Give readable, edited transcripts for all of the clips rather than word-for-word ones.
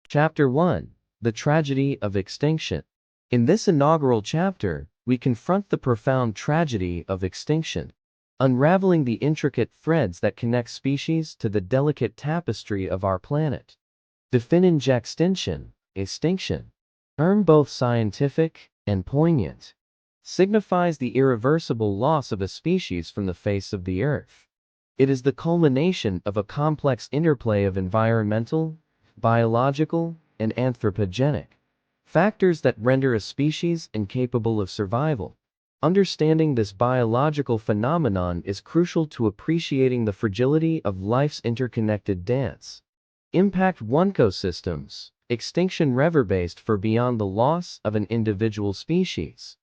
Chapter 1. The Tragedy of Extinction. In this inaugural chapter, we confront the profound tragedy of extinction, unraveling the intricate threads that connect species to the delicate tapestry of our planet. Defining extinction, term both scientific and poignant, signifies the irreversible loss of a species from the face of the earth. It is the culmination of a complex interplay of environmental, biological, and anthropogenic factors that render a species incapable of survival. Understanding this biological phenomenon is crucial to appreciating the fragility of life's interconnected dance. Impact 1. Ecosystems. Extinction reverberates for beyond the loss of an individual species.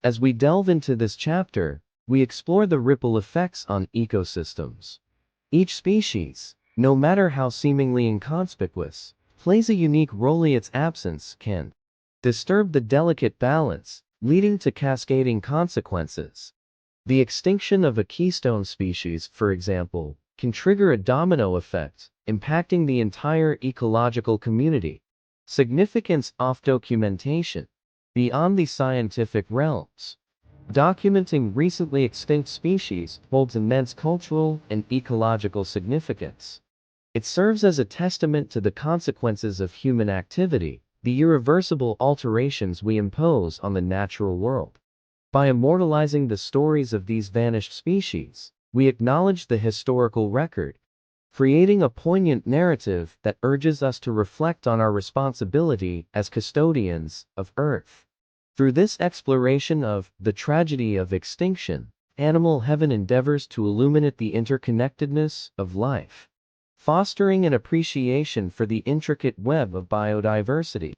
As we delve into this chapter, we explore the ripple effects on ecosystems. Each species, no matter how seemingly inconspicuous, plays a unique role. Its absence can disturb the delicate balance, leading to cascading consequences. The extinction of a keystone species, for example, can trigger a domino effect, impacting the entire ecological community. Significance of documentation. Beyond the scientific realms, documenting recently extinct species holds immense cultural and ecological significance. It serves as a testament to the consequences of human activity, the irreversible alterations we impose on the natural world. By immortalizing the stories of these vanished species, we acknowledge the historical record, creating a poignant narrative that urges us to reflect on our responsibility as custodians of Earth. Through this exploration of the tragedy of extinction, Animalheaven endeavors to illuminate the interconnectedness of life, fostering an appreciation for the intricate web of biodiversity.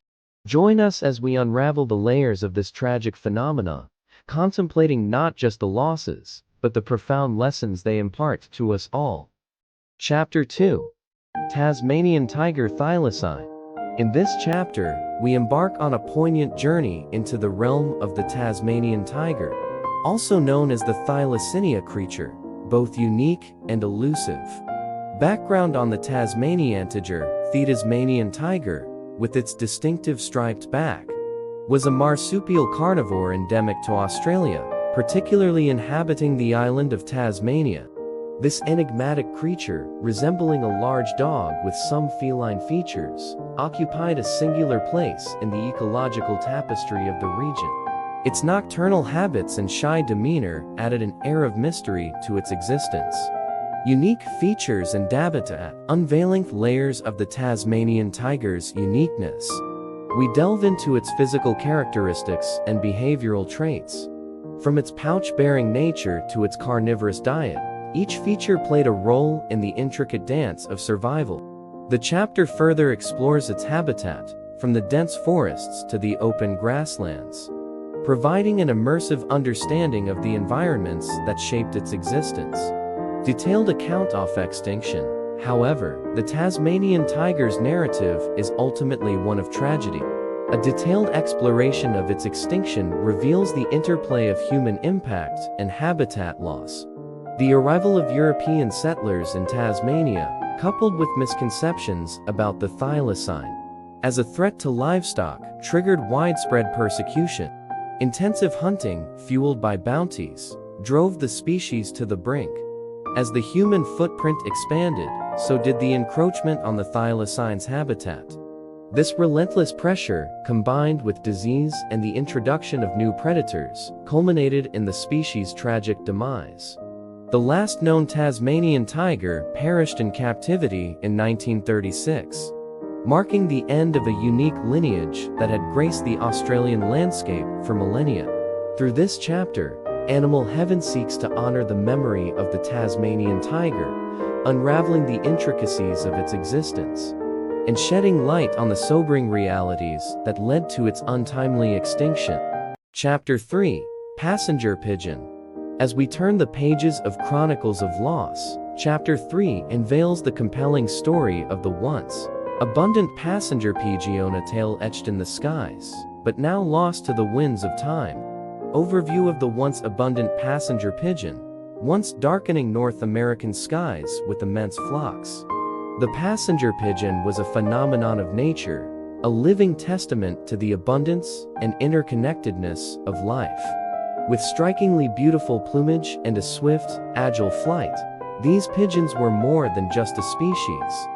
Join us as we unravel the layers of this tragic phenomena, contemplating not just the losses, but the profound lessons they impart to us all. Chapter 2. Tasmanian Tiger Thylacine. In this chapter, we embark on a poignant journey into the realm of the Tasmanian tiger, also known as the Thylacine creature, both unique and elusive. Background on the Tasmanian Tiger, the Tasmanian tiger, with its distinctive striped back, was a marsupial carnivore endemic to Australia, particularly inhabiting the island of Tasmania. This enigmatic creature, resembling a large dog with some feline features, occupied a singular place in the ecological tapestry of the region. Its nocturnal habits and shy demeanor added an air of mystery to its existence. Unique features and habitat, unveiling layers of the Tasmanian tiger's uniqueness. We delve into its physical characteristics and behavioral traits. From its pouch-bearing nature to its carnivorous diet, each feature played a role in the intricate dance of survival. The chapter further explores its habitat, from the dense forests to the open grasslands, providing an immersive understanding of the environments that shaped its existence. Detailed account of extinction. However, the Tasmanian tiger's narrative is ultimately one of tragedy. A detailed exploration of its extinction reveals the interplay of human impact and habitat loss. The arrival of European settlers in Tasmania, coupled with misconceptions about the thylacine as a threat to livestock, triggered widespread persecution. Intensive hunting, fueled by bounties, drove the species to the brink. As the human footprint expanded, so did the encroachment on the thylacine's habitat. This relentless pressure, combined with disease and the introduction of new predators, culminated in the species' tragic demise. The last known Tasmanian tiger perished in captivity in 1936, marking the end of a unique lineage that had graced the Australian landscape for millennia. Through this chapter, Animalheaven seeks to honor the memory of the Tasmanian tiger, unraveling the intricacies of its existence, and shedding light on the sobering realities that led to its untimely extinction. Chapter 3. Passenger Pigeon. As we turn the pages of Chronicles of Loss, Chapter 3 unveils the compelling story of the once abundant passenger pigeon, a tale etched in the skies, but now lost to the winds of time. Overview of the once abundant passenger pigeon, once darkening North American skies with immense flocks. The passenger pigeon was a phenomenon of nature, a living testament to the abundance and interconnectedness of life. With strikingly beautiful plumage and a swift, agile flight, these pigeons were more than just a species.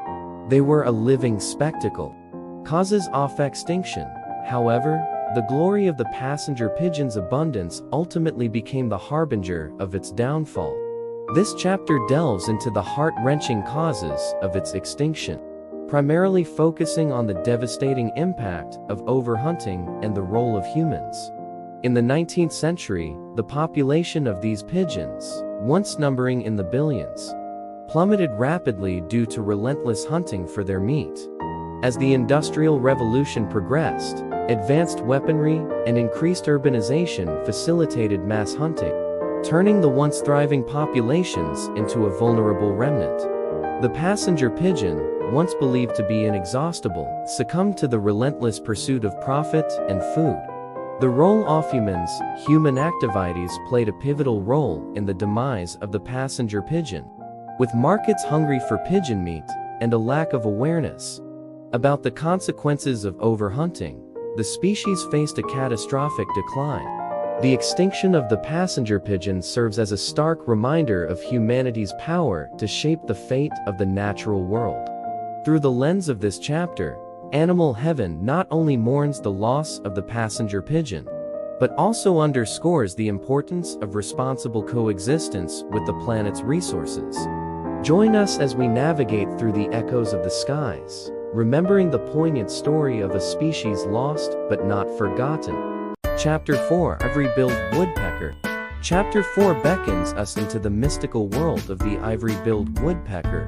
They were a living spectacle. Causes of extinction. However, the glory of the passenger pigeon's abundance ultimately became the harbinger of its downfall. This chapter delves into the heart-wrenching causes of its extinction, primarily focusing on the devastating impact of overhunting and the role of humans. In the 19th century, the population of these pigeons, once numbering in the billions, plummeted rapidly due to relentless hunting for their meat. As the Industrial Revolution progressed, advanced weaponry and increased urbanization facilitated mass hunting, turning the once thriving populations into a vulnerable remnant. The passenger pigeon, once believed to be inexhaustible, succumbed to the relentless pursuit of profit and food. The role of humans, human activities played a pivotal role in the demise of the passenger pigeon, with markets hungry for pigeon meat and a lack of awareness about the consequences of overhunting. The species faced a catastrophic decline. The extinction of the passenger pigeon serves as a stark reminder of humanity's power to shape the fate of the natural world. Through the lens of this chapter, Animalheaven not only mourns the loss of the passenger pigeon, but also underscores the importance of responsible coexistence with the planet's resources. Join us as we navigate through the echoes of the skies, remembering the poignant story of a species lost but not forgotten. Chapter 4: Ivory-billed Woodpecker. Chapter 4 beckons us into the mystical world of the ivory-billed woodpecker,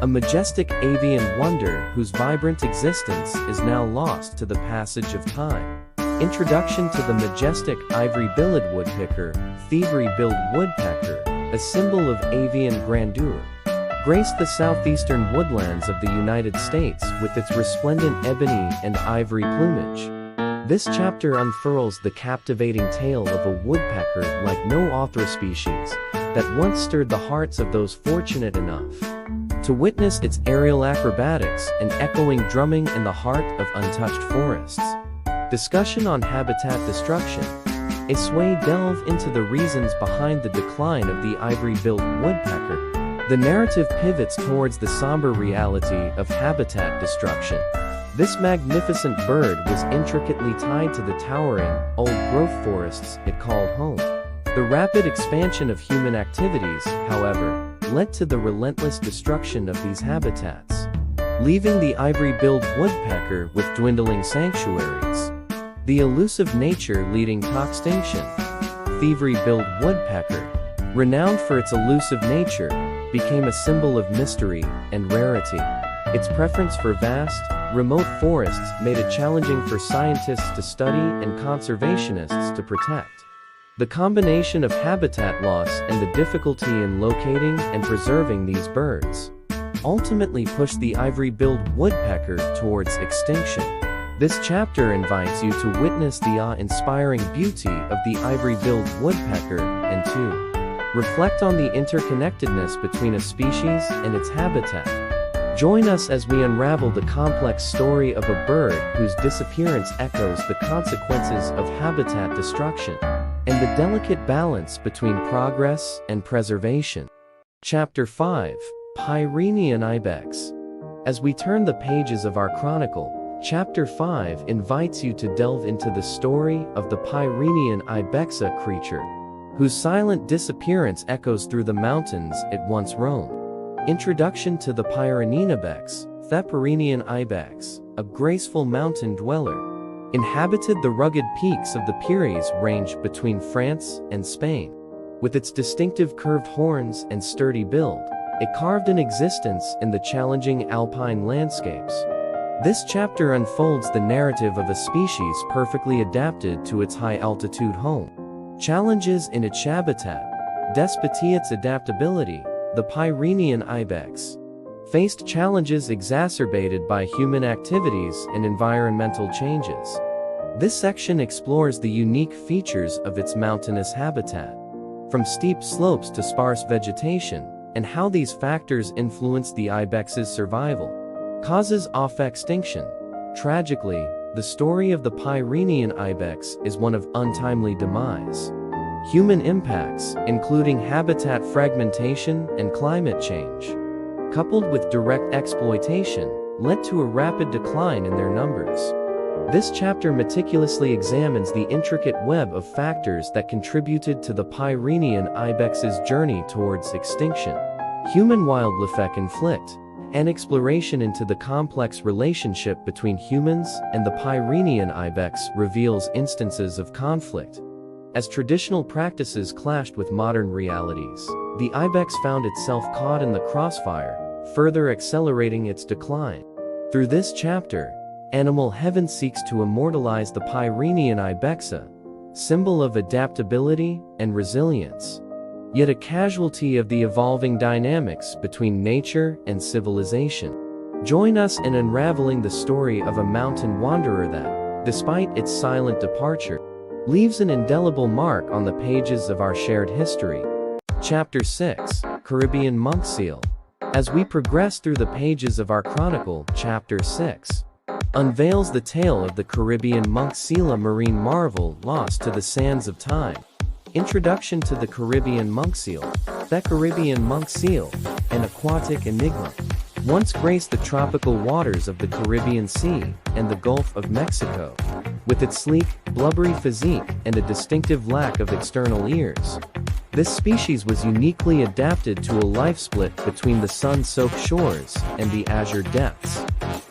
a majestic avian wonder whose vibrant existence is now lost to the passage of time. Introduction to the majestic ivory-billed woodpecker. The ivory-billed woodpecker, a symbol of avian grandeur, graced the southeastern woodlands of the United States with its resplendent ebony and ivory plumage. This chapter unfurls the captivating tale of a woodpecker like no other species that once stirred the hearts of those fortunate enough to witness its aerial acrobatics and echoing drumming in the heart of untouched forests. Discussion on habitat destruction. A sway delve into the reasons behind the decline of the ivory-billed woodpecker. The narrative pivots towards the somber reality of habitat destruction. This magnificent bird was intricately tied to the towering, old-growth forests it called home. The rapid expansion of human activities, however, led to the relentless destruction of these habitats, leaving the ivory-billed woodpecker with dwindling sanctuaries. The elusive nature leading to extinction. The ivory-billed woodpecker, renowned for its elusive nature, became a symbol of mystery and rarity. Its preference for vast, remote forests made it challenging for scientists to study and conservationists to protect. The combination of habitat loss and the difficulty in locating and preserving these birds ultimately pushed the ivory-billed woodpecker towards extinction. This chapter invites you to witness the awe-inspiring beauty of the ivory-billed woodpecker and to reflect on the interconnectedness between a species and its habitat. Join us as we unravel the complex story of a bird whose disappearance echoes the consequences of habitat destruction and the delicate balance between progress and preservation. Chapter 5: Pyrenean Ibex. As we turn the pages of our chronicle, Chapter 5 invites you to delve into the story of the Pyrenean ibex, a creature whose silent disappearance echoes through the mountains it once roamed. Introduction to the Pyrenean ibex. The Pyrenean ibex, a graceful mountain dweller, inhabited the rugged peaks of the Pyrenees range between France and Spain. With its distinctive curved horns and sturdy build, it carved an existence in the challenging alpine landscapes. This chapter unfolds the narrative of a species perfectly adapted to its high-altitude home. Challenges in its habitat. Despite its adaptability, the Pyrenean ibex faced challenges exacerbated by human activities and environmental changes. This section explores the unique features of its mountainous habitat, from steep slopes to sparse vegetation, and how these factors influence the ibex's survival. Causes of extinction. Tragically, the story of the Pyrenean ibex is one of untimely demise. Human impacts, including habitat fragmentation and climate change, coupled with direct exploitation, led to a rapid decline in their numbers. This chapter meticulously examines the intricate web of factors that contributed to the Pyrenean ibex's journey towards extinction. Human-wildlife conflict, an exploration into the complex relationship between humans and the Pyrenean ibex reveals instances of conflict. As traditional practices clashed with modern realities, the ibex found itself caught in the crossfire, further accelerating its decline. Through this chapter, Animalheaven seeks to immortalize the Pyrenean ibexa, symbol of adaptability and resilience, yet a casualty of the evolving dynamics between nature and civilization. Join us in unraveling the story of a mountain wanderer that, despite its silent departure, leaves an indelible mark on the pages of our shared history. Chapter 6: Caribbean Monk Seal. As we progress through the pages of our chronicle, Chapter 6 unveils the tale of the Caribbean monk seal, a marine marvel lost to the sands of time. Introduction to the Caribbean monk seal. The Caribbean monk seal, an aquatic enigma, once graced the tropical waters of the Caribbean Sea and the Gulf of Mexico. With its sleek, blubbery physique and a distinctive lack of external ears, this species was uniquely adapted to a life split between the sun-soaked shores and the azure depths.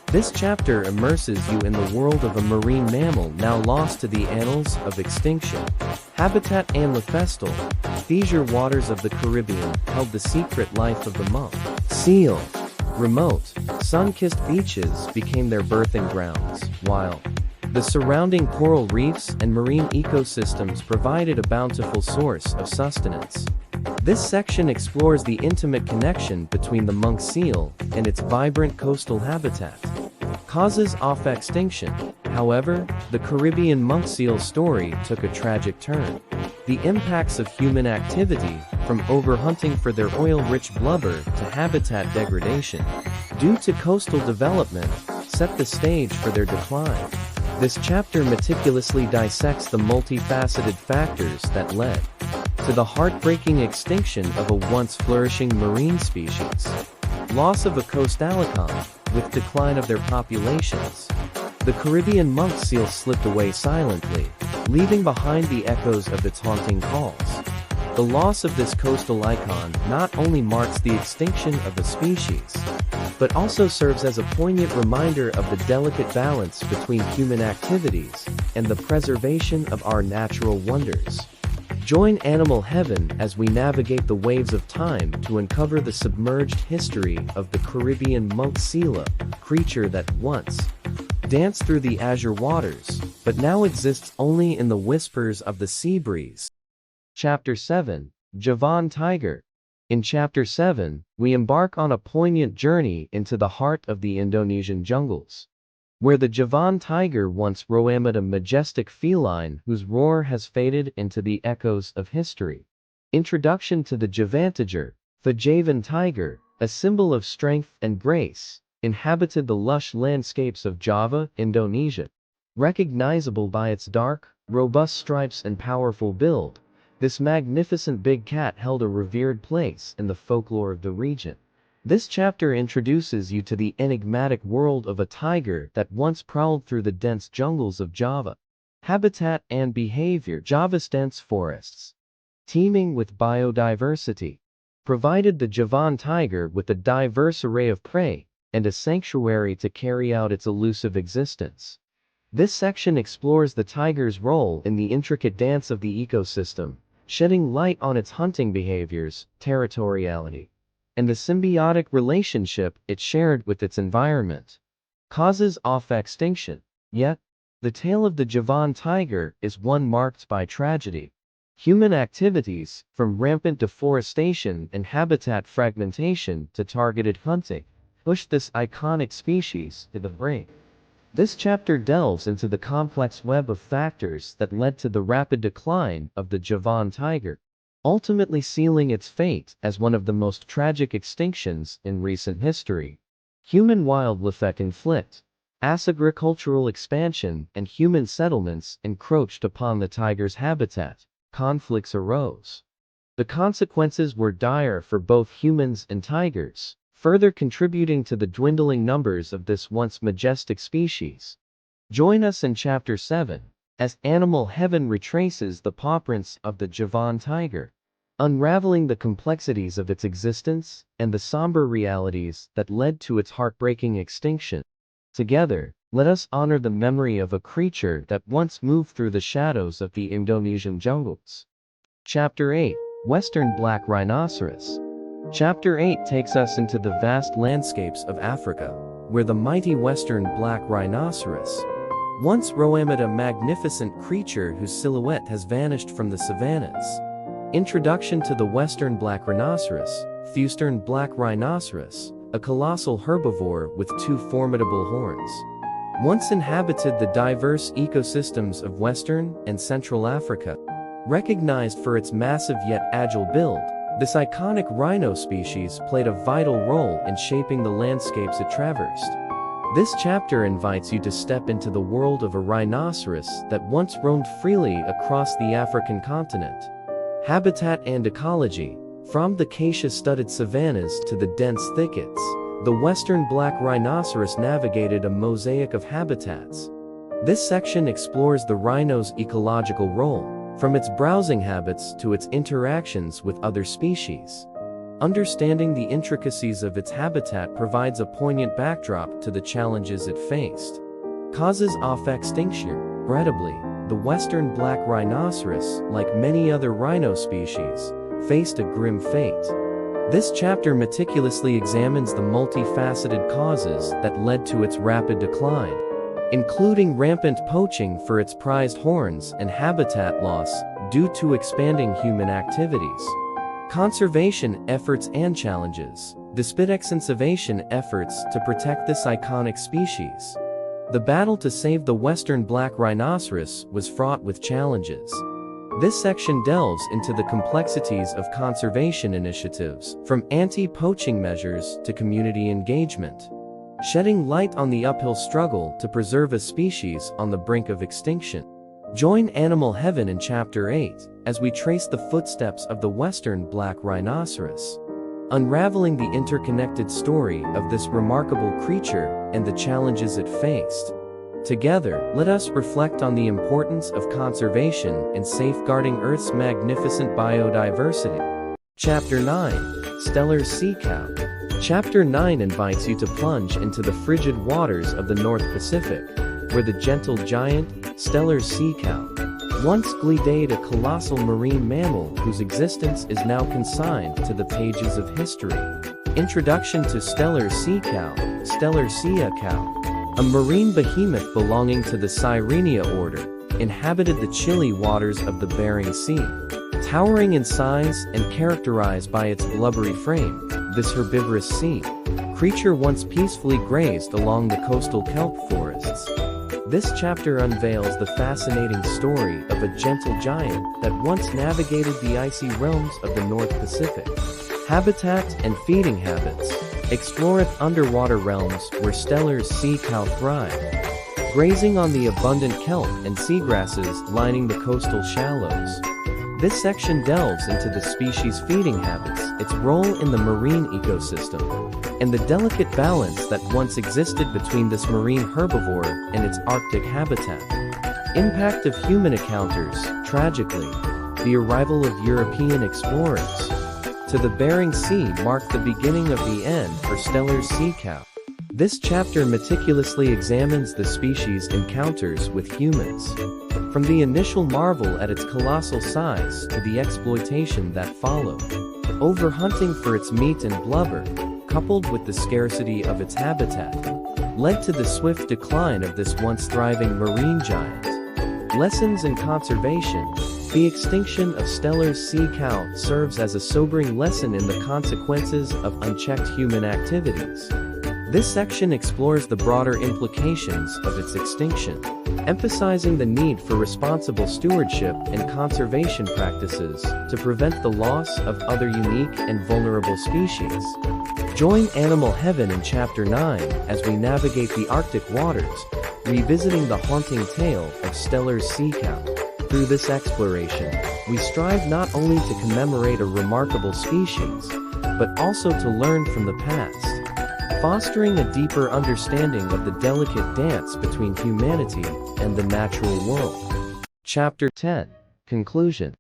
This chapter immerses you in the world of a marine mammal now lost to the annals of extinction. Habitat Anlefestal, these waters of the Caribbean held the secret life of the monk seal. Remote, sun-kissed beaches became their birthing grounds, while the surrounding coral reefs and marine ecosystems provided a bountiful source of sustenance. This section explores the intimate connection between the monk seal and its vibrant coastal habitat. Causes of extinction. However, the Caribbean monk seal story took a tragic turn. The impacts of human activity, from overhunting for their oil-rich blubber to habitat degradation due to coastal development, set the stage for their decline. This chapter meticulously dissects the multifaceted factors that led to the heartbreaking extinction of a once flourishing marine species. Loss of a coastal icon, with decline of their populations. The Caribbean monk seal slipped away silently, leaving behind the echoes of its haunting calls. The loss of this coastal icon not only marks the extinction of a species, but also serves as a poignant reminder of the delicate balance between human activities and the preservation of our natural wonders. Join Animalheaven as we navigate the waves of time to uncover the submerged history of the Caribbean monk seal, a creature that once danced through the azure waters, but now exists only in the whispers of the sea breeze. Chapter 7: Javan Tiger. In Chapter 7, we embark on a poignant journey into the heart of the Indonesian jungles, where the Javan tiger once roamed, a majestic feline whose roar has faded into the echoes of history. Introduction to the Javan tiger. The Javan tiger, a symbol of strength and grace, inhabited the lush landscapes of Java, Indonesia. Recognizable by its dark, robust stripes and powerful build, this magnificent big cat held a revered place in the folklore of the region. This chapter introduces you to the enigmatic world of a tiger that once prowled through the dense jungles of Java. Habitat and behavior. Java's dense forests, teeming with biodiversity, provided the Javan tiger with a diverse array of prey and a sanctuary to carry out its elusive existence. This section explores the tiger's role in the intricate dance of the ecosystem, shedding light on its hunting behaviors, territoriality, and the symbiotic relationship it shared with its environment. Causes of extinction. Yet, the tale of the Javan tiger is one marked by tragedy. Human activities, from rampant deforestation and habitat fragmentation to targeted hunting, pushed this iconic species to the brink. This chapter delves into the complex web of factors that led to the rapid decline of the Javan tiger, ultimately sealing its fate as one of the most tragic extinctions in recent history. Human-wildlife conflict. As agricultural expansion and human settlements encroached upon the tiger's habitat, conflicts arose. The consequences were dire for both humans and tigers, further contributing to the dwindling numbers of this once majestic species. Join us in Chapter 7, as Animalheaven retraces the pawprints of the Javan tiger, unraveling the complexities of its existence and the somber realities that led to its heartbreaking extinction. Together, let us honor the memory of a creature that once moved through the shadows of the Indonesian jungles. Chapter 8, Western Black Rhinoceros. Chapter 8 takes us into the vast landscapes of Africa, where the mighty Western Black Rhinoceros once roamed, a magnificent creature whose silhouette has vanished from the savannas. Introduction to the Western Black Rhinoceros. Western Black Rhinoceros, a colossal herbivore with two formidable horns, once inhabited the diverse ecosystems of Western and Central Africa. Recognized for its massive yet agile build, this iconic rhino species played a vital role in shaping the landscapes it traversed. This chapter invites you to step into the world of a rhinoceros that once roamed freely across the African continent. Habitat and ecology. From the acacia-studded savannas to the dense thickets, the Western Black Rhinoceros navigated a mosaic of habitats. This section explores the rhino's ecological role, from its browsing habits to its interactions with other species. Understanding the intricacies of its habitat provides a poignant backdrop to the challenges it faced. Causes of extinction. Regrettably, the Western Black Rhinoceros, like many other rhino species, faced a grim fate. This chapter meticulously examines the multifaceted causes that led to its rapid decline, including rampant poaching for its prized horns and habitat loss due to expanding human activities. Conservation efforts and challenges. Despite conservation efforts to protect this iconic species, the battle to save the Western Black Rhinoceros was fraught with challenges. This section delves into the complexities of conservation initiatives, from anti-poaching measures to community engagement, shedding light on the uphill struggle to preserve a species on the brink of extinction. Join Animalheaven in Chapter 8, as we trace the footsteps of the Western Black Rhinoceros, unraveling the interconnected story of this remarkable creature and the challenges it faced. Together, let us reflect on the importance of conservation and safeguarding Earth's magnificent biodiversity. Chapter 9, Stellar Sea Cow. Chapter 9 invites you to plunge into the frigid waters of the North Pacific, where the gentle giant, Stellar Sea Cow, once glided, a colossal marine mammal whose existence is now consigned to the pages of history. Introduction to Stellar Sea Cow. Stellar Sea Cow, a marine behemoth belonging to the Sirenia order, inhabited the chilly waters of the Bering Sea. Towering in size and characterized by its blubbery frame, this herbivorous sea creature once peacefully grazed along the coastal kelp forests. This chapter unveils the fascinating story of a gentle giant that once navigated the icy realms of the North Pacific. Habitat and feeding habits. Exploreth underwater realms where Stellar Sea Cow thrive, grazing on the abundant kelp and seagrasses lining the coastal shallows. This section delves into the species' feeding habits, its role in the marine ecosystem, and the delicate balance that once existed between this marine herbivore and its Arctic habitat. Impact of human encounters. Tragically, the arrival of European explorers to the Bering Sea marked the beginning of the end for Stellar Sea Cow. This chapter meticulously examines the species' encounters with humans, from the initial marvel at its colossal size to the exploitation that followed. Overhunting for its meat and blubber, coupled with the scarcity of its habitat, led to the swift decline of this once thriving marine giant. Lessons in conservation. The extinction of Stellar Sea Cow serves as a sobering lesson in the consequences of unchecked human activities. This section explores the broader implications of its extinction, emphasizing the need for responsible stewardship and conservation practices to prevent the loss of other unique and vulnerable species. Join Animalheaven in Chapter 9 as we navigate the Arctic waters, revisiting the haunting tale of Steller's sea cow. Through this exploration, we strive not only to commemorate a remarkable species, but also to learn from the past, fostering a deeper understanding of the delicate dance between humanity and the natural world. Chapter 10. Conclusion.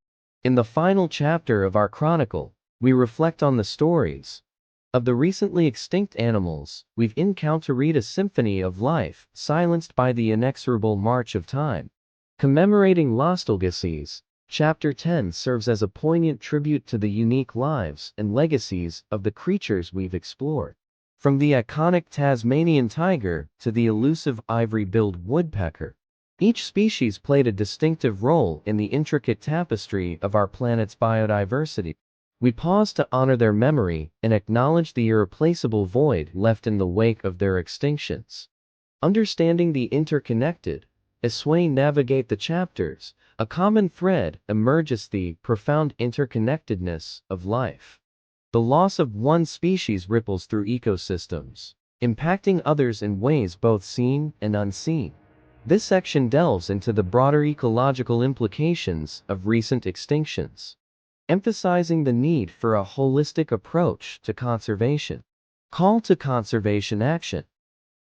In the final chapter of our chronicle, we reflect on the stories of the recently extinct animals we've encountered, a symphony of life silenced by the inexorable march of time. Commemorating lost legacies, Chapter 10 serves as a poignant tribute to the unique lives and legacies of the creatures we've explored. From the iconic Tasmanian tiger to the elusive ivory-billed woodpecker, each species played a distinctive role in the intricate tapestry of our planet's biodiversity. We pause to honor their memory and acknowledge the irreplaceable void left in the wake of their extinctions. Understanding the interconnected, as we navigate the chapters, a common thread emerges: the profound interconnectedness of life. The loss of one species ripples through ecosystems, impacting others in ways both seen and unseen. This section delves into the broader ecological implications of recent extinctions, emphasizing the need for a holistic approach to conservation. Call to conservation action.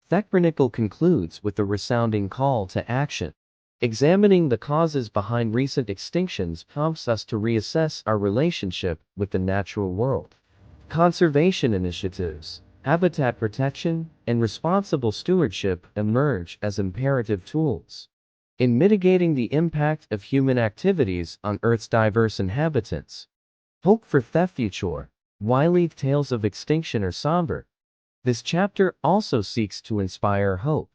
The chronicle concludes with a resounding call to action. Examining the causes behind recent extinctions prompts us to reassess our relationship with the natural world. Conservation initiatives, habitat protection, and responsible stewardship emerge as imperative tools in mitigating the impact of human activities on Earth's diverse inhabitants. Hope for the future. While the tales of extinction are somber, this chapter also seeks to inspire hope.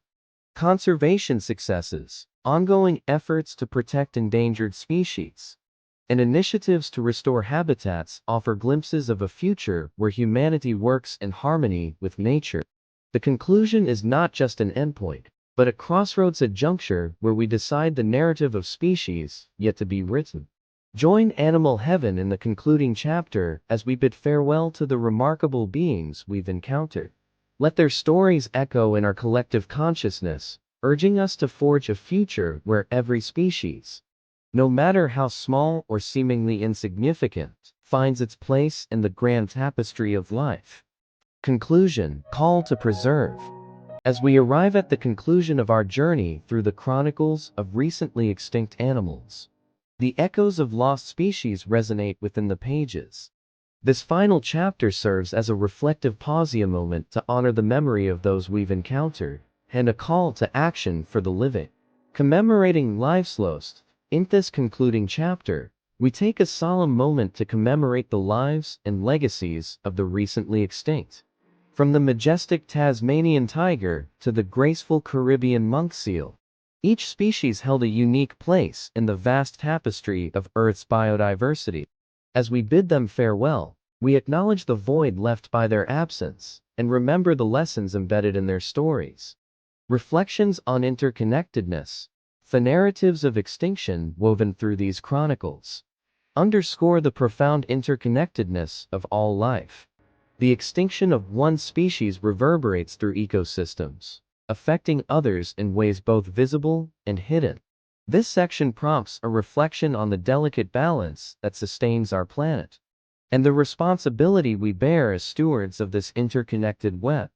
Conservation successes, ongoing efforts to protect endangered species, and initiatives to restore habitats offer glimpses of a future where humanity works in harmony with nature. The conclusion is not just an endpoint, but a crossroads, a juncture where we decide the narrative of species yet to be written. Join Animalheaven in the concluding chapter as we bid farewell to the remarkable beings we've encountered. Let their stories echo in our collective consciousness, urging us to forge a future where every species, no matter how small or seemingly insignificant, finds its place in the grand tapestry of life. Conclusion. Call to preserve. As we arrive at the conclusion of our journey through the chronicles of recently extinct animals, the echoes of lost species resonate within the pages. This final chapter serves as a reflective pause, a moment to honor the memory of those we've encountered, and a call to action for the living. Commemorating lives lost. In this concluding chapter, we take a solemn moment to commemorate the lives and legacies of the recently extinct. From the majestic Tasmanian tiger to the graceful Caribbean monk seal, each species held a unique place in the vast tapestry of Earth's biodiversity. As we bid them farewell, we acknowledge the void left by their absence and remember the lessons embedded in their stories. Reflections on interconnectedness. The narratives of extinction woven through these chronicles underscore the profound interconnectedness of all life. The extinction of one species reverberates through ecosystems, affecting others in ways both visible and hidden. This section prompts a reflection on the delicate balance that sustains our planet, and the responsibility we bear as stewards of this interconnected web.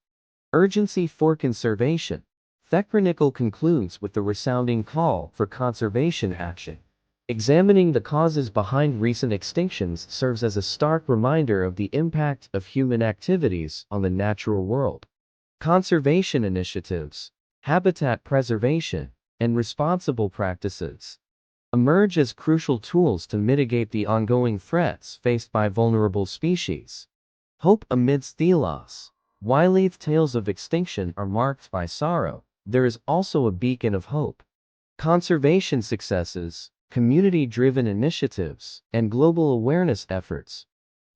Urgency for conservation. The chronicle concludes with the resounding call for conservation action. Examining the causes behind recent extinctions serves as a stark reminder of the impact of human activities on the natural world. Conservation initiatives, habitat preservation, and responsible practices emerge as crucial tools to mitigate the ongoing threats faced by vulnerable species. Hope amidst the loss. While the tales of extinction are marked by sorrow, there is also a beacon of hope. Conservation successes, community-driven initiatives, and global awareness efforts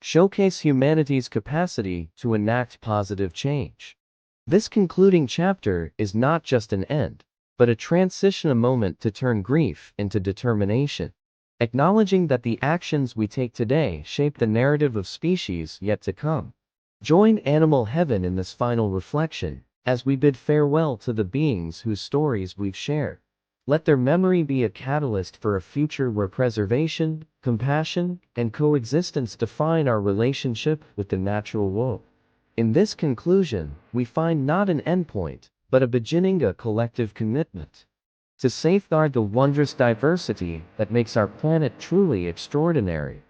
showcase humanity's capacity to enact positive change. This concluding chapter is not just an end, but a transition, a moment to turn grief into determination, acknowledging that the actions we take today shape the narrative of species yet to come. Join Animalheaven in this final reflection, as we bid farewell to the beings whose stories we've shared. Let their memory be a catalyst for a future where preservation, compassion, and coexistence define our relationship with the natural world. In this conclusion, we find not an endpoint, but a beginning, a collective commitment to safeguard the wondrous diversity that makes our planet truly extraordinary.